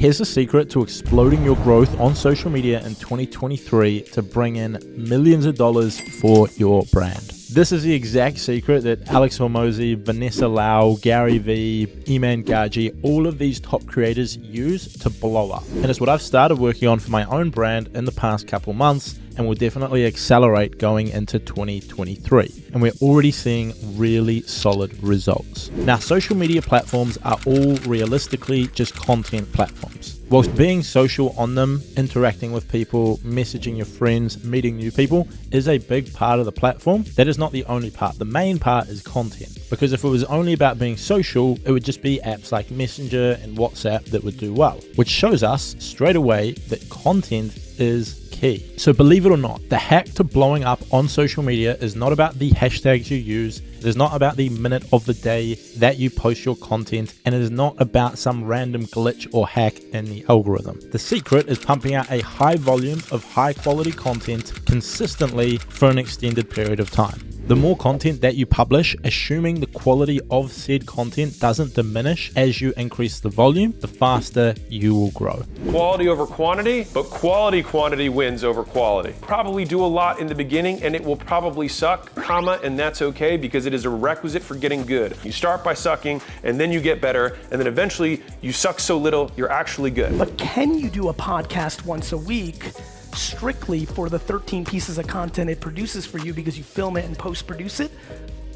Here's the secret to exploding your growth on social media in 2023 to bring in millions of dollars for your brand. This is the exact secret that Alex Hormozi, Vanessa Lau, Gary Vee, Iman Gadzhi, all of these top creators use to blow up. And it's what I've started working on for my own brand in the past couple months, and will definitely accelerate going into 2023. And we're already seeing really solid results. Now, social media platforms are all realistically just content platforms. Whilst being social on them, interacting with people, messaging your friends, meeting new people is a big part of the platform, that is not the only part. The main part is content. Because if it was only about being social, it would just be apps like Messenger and WhatsApp that would do well, which shows us straight away that content is key. So believe it or not, the hack to blowing up on social media is not about the hashtags you use. It is not about the minute of the day that you post your content, and it is not about some random glitch or hack in the algorithm. The secret is pumping out a high volume of high quality content consistently for an extended period of time. The more content that you publish, assuming the quality of said content doesn't diminish as you increase the volume, the faster you will grow. Quality over quantity, but quantity wins over quality. Probably do a lot in the beginning and it will probably suck, and that's okay because it is a requisite for getting good. You start by sucking and then you get better, and then eventually you suck so little you're actually good. But can you do a podcast once a week strictly for the 13 pieces of content it produces for you because you film it and post-produce it?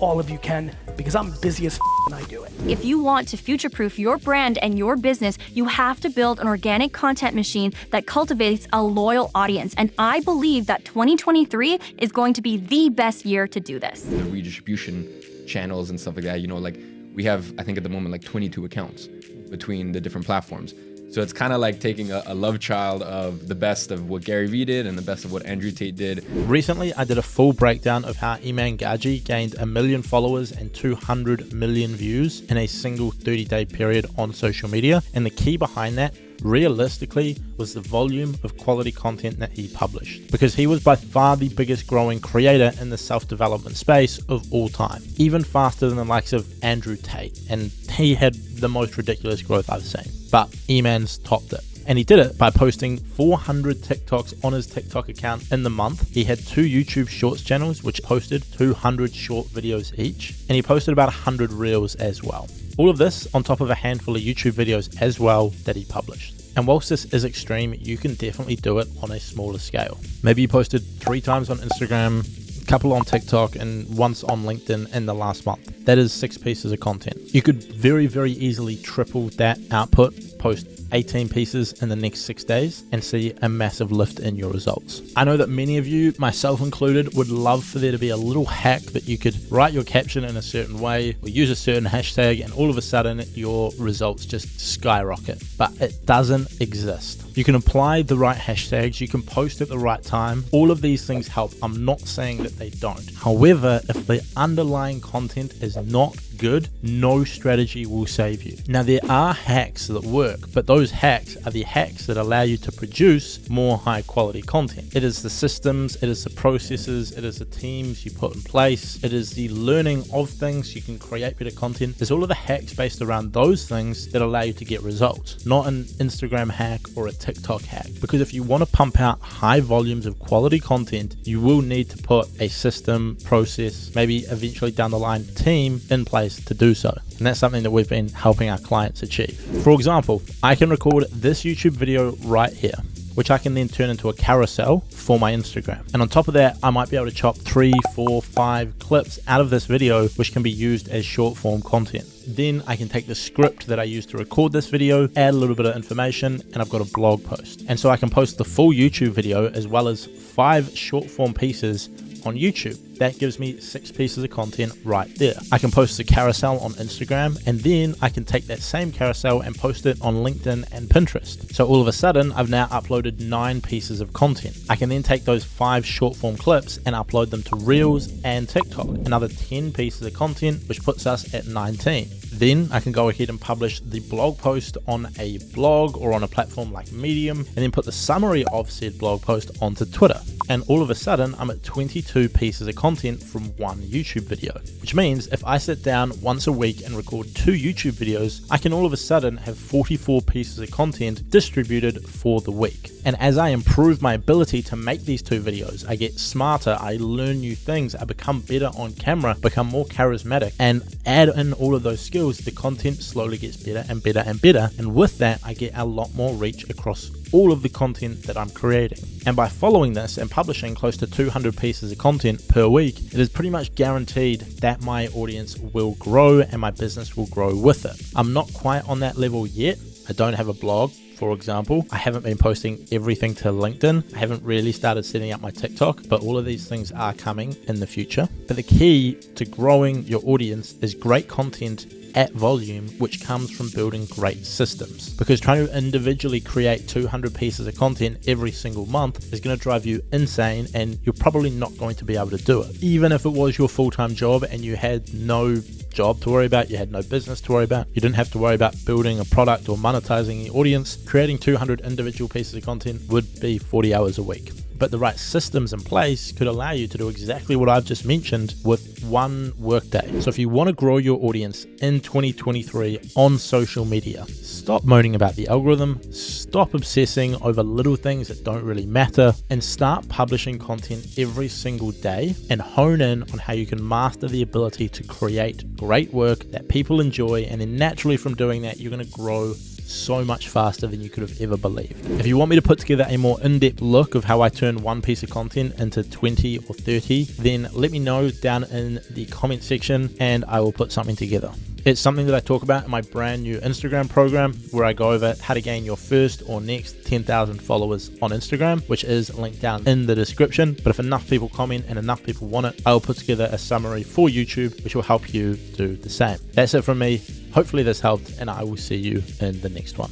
All of you can, because I'm busy as and I do it. If you want to future-proof your brand and your business, you have to build an organic content machine that cultivates a loyal audience. And I believe that 2023 is going to be the best year to do this. The redistribution channels and stuff like that, like we have, I think at the moment, like 22 accounts between the different platforms. So it's kind of like taking a love child of the best of what Gary Vee did and the best of what Andrew Tate did. Recently, I did a full breakdown of how Iman Gadzhi gained 1 million followers and 200 million views in a single 30-day period on social media. And the key behind that, realistically, was the volume of quality content that he published, because he was by far the biggest growing creator in the self-development space of all time, even faster than the likes of Andrew Tate, and he had the most ridiculous growth I've seen, but Iman's topped it. And he did it by posting 400 TikToks on his TikTok account in the month. He had 2 YouTube Shorts channels, which posted 200 short videos each. And he posted about 100 Reels as well. All of this on top of a handful of YouTube videos as well that he published. And whilst this is extreme, you can definitely do it on a smaller scale. Maybe you posted 3 times on Instagram, a couple on TikTok, and once on LinkedIn in the last month. That is 6 pieces of content. You could very, very easily triple that output, post 18 pieces in the next 6 days, and see a massive lift in your results. I know that many of you, myself included, would love for there to be a little hack that you could write your caption in a certain way or use a certain hashtag, and all of a sudden your results just skyrocket. But it doesn't exist. You can apply the right hashtags, you can post at the right time. All of these things help. I'm not saying that they don't. However, if the underlying content is not good, no strategy will save you. Now, there are hacks that work, but those hacks are the hacks that allow you to produce more high quality content. It is the systems, it is the processes, it is the teams you put in place, it is the learning of things you can create better content. There's all of the hacks based around those things that allow you to get results, not an Instagram hack or a TikTok hack. Because if you want to pump out high volumes of quality content, you will need to put a system, process, maybe eventually down the line team in place to do so. And that's something that we've been helping our clients achieve. For example, I can record this YouTube video right here, which I can then turn into a carousel for my Instagram. And on top of that, I might be able to chop 3, 4, 5 clips out of this video, which can be used as short form content. Then I can take the script that I used to record this video, add a little bit of information, and I've got a blog post. And so I can post the full YouTube video as well as 5 short form pieces on YouTube. That gives me 6 pieces of content right there. I can post a carousel on Instagram, and then I can take that same carousel and post it on LinkedIn and Pinterest. So all of a sudden, I've now uploaded 9 pieces of content. I can then take those 5 short form clips and upload them to Reels and TikTok, another 10 pieces of content, which puts us at 19. Then I can go ahead and publish the blog post on a blog or on a platform like Medium, and then put the summary of said blog post onto Twitter. And all of a sudden, I'm at 22 pieces of content. content from one YouTube video. Which means if I sit down once a week and record 2 YouTube videos, I can all of a sudden have 44 pieces of content distributed for the week. And as I improve my ability to make these 2 videos, I get smarter, I learn new things, I become better on camera, become more charismatic, and add in all of those skills, the content slowly gets better and better and better. And with that, I get a lot more reach across all of the content that I'm creating. And by following this and publishing close to 200 pieces of content per week, it is pretty much guaranteed that my audience will grow and my business will grow with it. I'm not quite on that level yet. I don't have a blog, for example. I haven't been posting everything to LinkedIn. I haven't really started setting up my TikTok, but all of these things are coming in the future. But the key to growing your audience is great content at volume, which comes from building great systems. Because trying to individually create 200 pieces of content every single month is going to drive you insane, and you're probably not going to be able to do it. Even if it was your full-time job and you had no job to worry about, you had no business to worry about, you didn't have to worry about building a product or monetizing the audience, creating 200 individual pieces of content would be 40 hours a week. But the right systems in place could allow you to do exactly what I've just mentioned with one workday. So if you want to grow your audience in 2023 on social media, stop moaning about the algorithm, stop obsessing over little things that don't really matter, and start publishing content every single day and hone in on how you can master the ability to create great work that people enjoy. And then naturally from doing that, you're going to grow so much faster than you could have ever believed. If you want me to put together a more in-depth look of how I turn one piece of content into 20 or 30, then let me know down in the comment section and I will put something together. It's something that I talk about in my brand new Instagram program, where I go over how to gain your first or next 10,000 followers on Instagram, which is linked down in the description. But if enough people comment and enough people want it, I'll put together a summary for YouTube, which will help you do the same. That's it from me. Hopefully this helped, and I will see you in the next one.